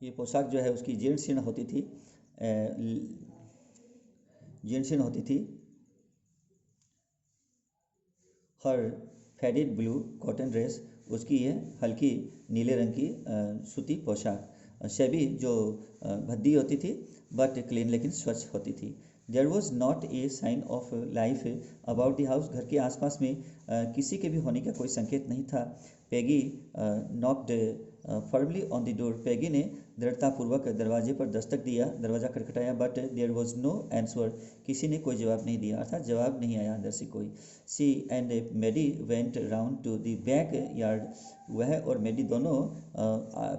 ये पोशाक जो है उसकी जीर्ण शीर्ण होती थी, जीर्ण शीर्ण होती थी। हर फेडेड ब्लू कॉटन ड्रेस, उसकी ये हल्की नीले रंग की सूती पोशाक। शबी जो भद्दी होती थी, बट क्लीन लेकिन स्वच्छ होती थी। There was not a sign of life about the house, घर के आसपास में किसी के भी होने का कोई संकेत नहीं था। Peggy knocked firmly on the door, Peggy ने दृढ़तापूर्वक दरवाजे पर दस्तक दिया, दरवाज़ा खटखटाया, but there was no answer, किसी ने कोई जवाब नहीं दिया, अर्थात जवाब नहीं आया अंदर से कोई। She and Maddie went round to the backyard, वह और मेडी दोनों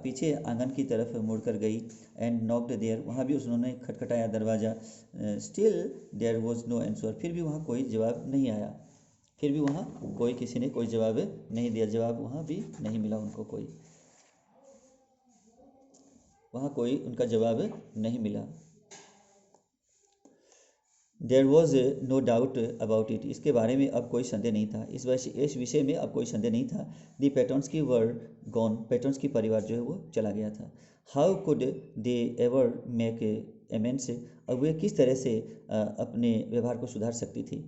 पीछे आंगन की तरफ मुड़कर गई। एंड नॉक्ड देयर, वहाँ भी उन्होंने खटखटाया दरवाज़ा। Still there was no answer, फिर भी वहाँ कोई जवाब नहीं आया, फिर भी वहाँ कोई किसी ने कोई जवाब नहीं दिया, जवाब वहाँ भी नहीं मिला उनको कोई, वहाँ कोई उनका जवाब नहीं मिला। There was no doubt about it, इसके बारे में अब कोई संदेह नहीं था, इस विषय में अब कोई संदेह नहीं था। दी पैटर्न्स की वर गॉन, पैटर्न्स की परिवार जो है वो चला गया था। How could they ever make amends, अब वे किस तरह से अपने व्यवहार को सुधार सकती थी।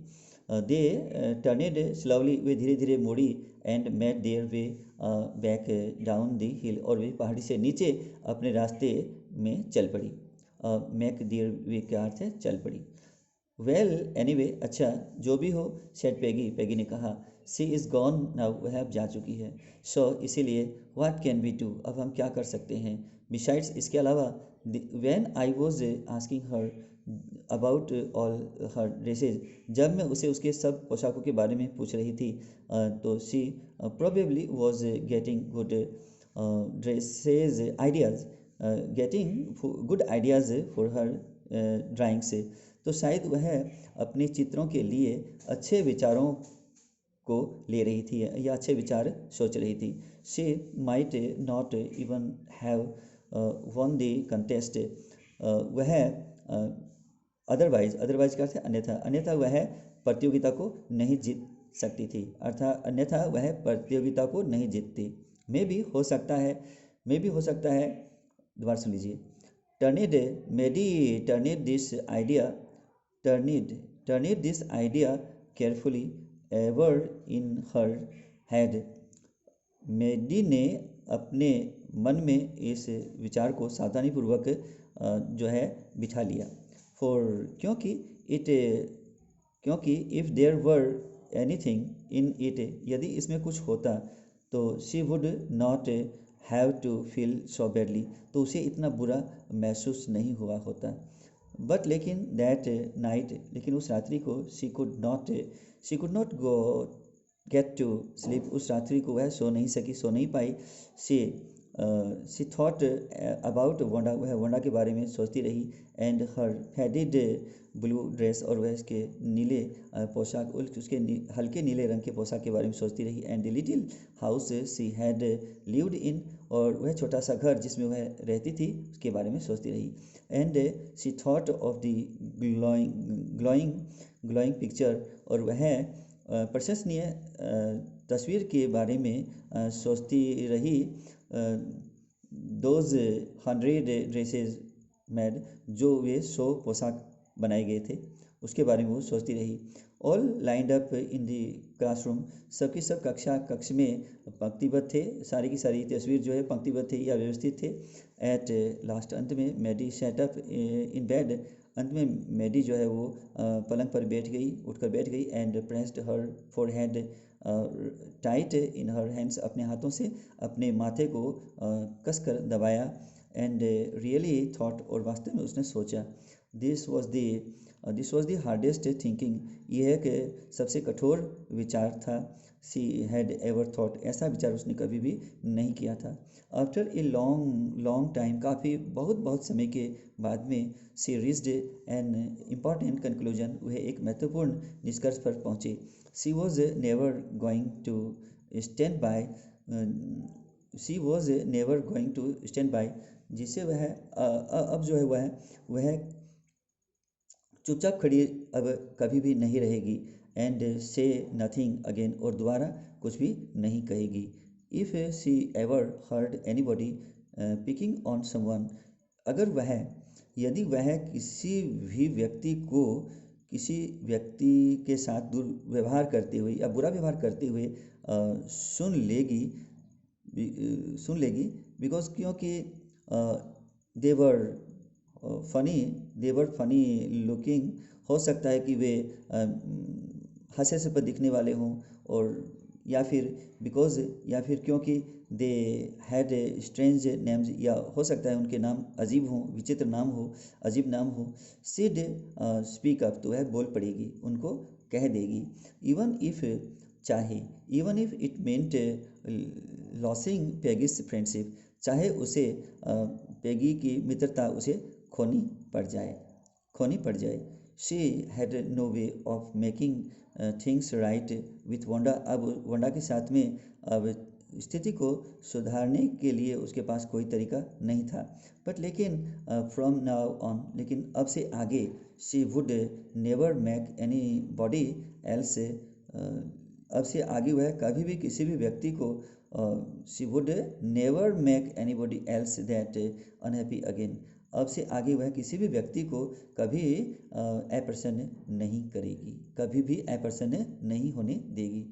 दे टर्नेड स्लोवली, वे धीरे धीरे मुड़ी। And made their way back down the हिल, और वे पहाड़ी से नीचे अपने रास्ते में चल पड़ी। मेक देयर वे का अर्थ है चल पड़ी। वेल एनीवे, अच्छा जो भी हो, सेड पेगी, पेगी ने कहा। सी इज़ गॉन नाउ, वह अब जा चुकी है। सो इसीलिए व्हाट कैन वी डू, अब हम क्या कर सकते हैं। बिसाइड्स, इसके अलावा, when I was asking her about all her dresses, जब मैं उसे उसके सब पोशाकों के बारे में पूछ रही थी, तो she probably was getting good dresses ideas, getting good ideas for her drawings, तो शायद वह अपने चित्रों के लिए अच्छे विचारों को ले रही थी या अच्छे विचार सोच रही थी। She might not even have one the contest, वह अदरवाइज का अर्थ है अन्यथा, अन्यथा वह प्रतियोगिता को नहीं जीत सकती थी, अर्थात अन्यथा वह प्रतियोगिता को नहीं जीतती। मे भी हो सकता है, मे भी हो सकता है, दोबारा सुन लीजिए। Turned Maddie turned this idea, turned this idea carefully ever in her head, Maddie ने अपने मन में इस विचार को सावधानीपूर्वक जो है बिठा लिया। फॉर, क्योंकि if there were anything in it, यदि इसमें कुछ होता तो she would not have to feel so badly, तो उसे इतना बुरा महसूस नहीं हुआ होता। बट लेकिन दैट नाइट, लेकिन उस रात्रि को, she could not go get to sleep, उस रात्रि को वह सो नहीं सकी, सो नहीं पाई। शी थॉट अबाउट वोंडा, वह वोंडा के बारे में सोचती रही। And her faded blue dress, और वह उसके नीले पोशाक, उसके हल्के नीले रंग के पोशाक के बारे में सोचती रही। And the little house she had lived in, और वह छोटा सा घर जिसमें वह रहती थी उसके बारे में सोचती रही। And she thought of the glowing picture, और वह प्रशंसनीय तस्वीर के बारे में सोचती रही। दोज 100 ड्रेसेज मेड, जो वे 100 पोशाक बनाए गए थे उसके बारे में वो सोचती रही। All lined up in the classroom, सबकी सब कक्ष में पंक्तिबद्ध थे, सारी की सारी तस्वीर जो है पंक्तिबद्ध थे या व्यवस्थित थे। एट लास्ट, अंत में, मेडी सेट अप इन बेड, अंत में मेडी जो है वो पलंग पर उठकर बैठ गई। And pressed her forehead tight in her hands, अपने हाथों से अपने माथे को कसकर दबाया। एंड रियली थॉट, और वास्तव में उसने सोचा। This was the hardest thinking, यह एक सबसे कठोर विचार था। सी हैड एवर थॉट, ऐसा विचार उसने कभी भी नहीं किया था। आफ्टर ए लॉन्ग टाइम, काफ़ी बहुत समय के बाद में, she reached an important conclusion, वह एक महत्वपूर्ण निष्कर्ष पर पहुँची। She was never going to stand by, जिसे वह अब जो है वह चुपचाप खड़ी अब कभी भी नहीं रहेगी। एंड से नथिंग अगेन, और दोबारा कुछ भी नहीं कहेगी। If she ever heard anybody picking on someone, अगर वह, यदि वह किसी भी व्यक्ति को, किसी व्यक्ति के साथ दुर्व्यवहार करते हुए या बुरा व्यवहार करते हुए सुन लेगी, बिकॉज क्योंकि देवर फनी लुकिंग, हो सकता है कि वे हंसे से पर दिखने वाले हों, और या फिर बिकॉज, या फिर क्योंकि they had a strange names, या हो सकता है उनके नाम अजीब हों, विचित्र नाम हो, अजीब नाम हो। सिड स्पीक अप, तो वह बोल पड़ेगी, उनको कह देगी। इवन इफ, चाहे, even if it meant losing Peggy's friendship, चाहे उसे पेगी की मित्रता उसे खोनी पड़ जाए। She had no way of making things right with Wanda, अब वंडा के साथ में अब स्थिति को सुधारने के लिए उसके पास कोई तरीका नहीं था। बट लेकिन फ्रॉम नाउ ऑन, लेकिन अब से आगे, she would never make any body else, अब से आगे वह कभी भी किसी भी व्यक्ति को, she would never make any body else that unhappy again, अब से आगे वह किसी भी व्यक्ति को कभी अप्रसन्न नहीं करेगी, कभी भी अप्रसन्न नहीं होने देगी।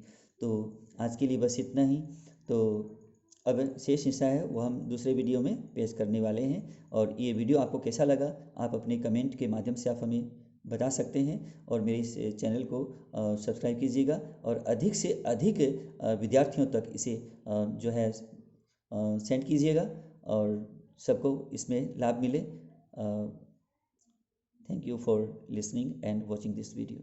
तो आज के लिए बस इतना ही। तो अब शेष हिस्सा है वो हम दूसरे वीडियो में पेश करने वाले हैं। और ये वीडियो आपको कैसा लगा, आप अपने कमेंट के माध्यम से आप हमें बता सकते हैं। और मेरे इस चैनल को सब्सक्राइब कीजिएगा और अधिक से अधिक विद्यार्थियों तक इसे जो है सेंड कीजिएगा और सबको इसमें लाभ मिले। Thank you for listening and watching this video.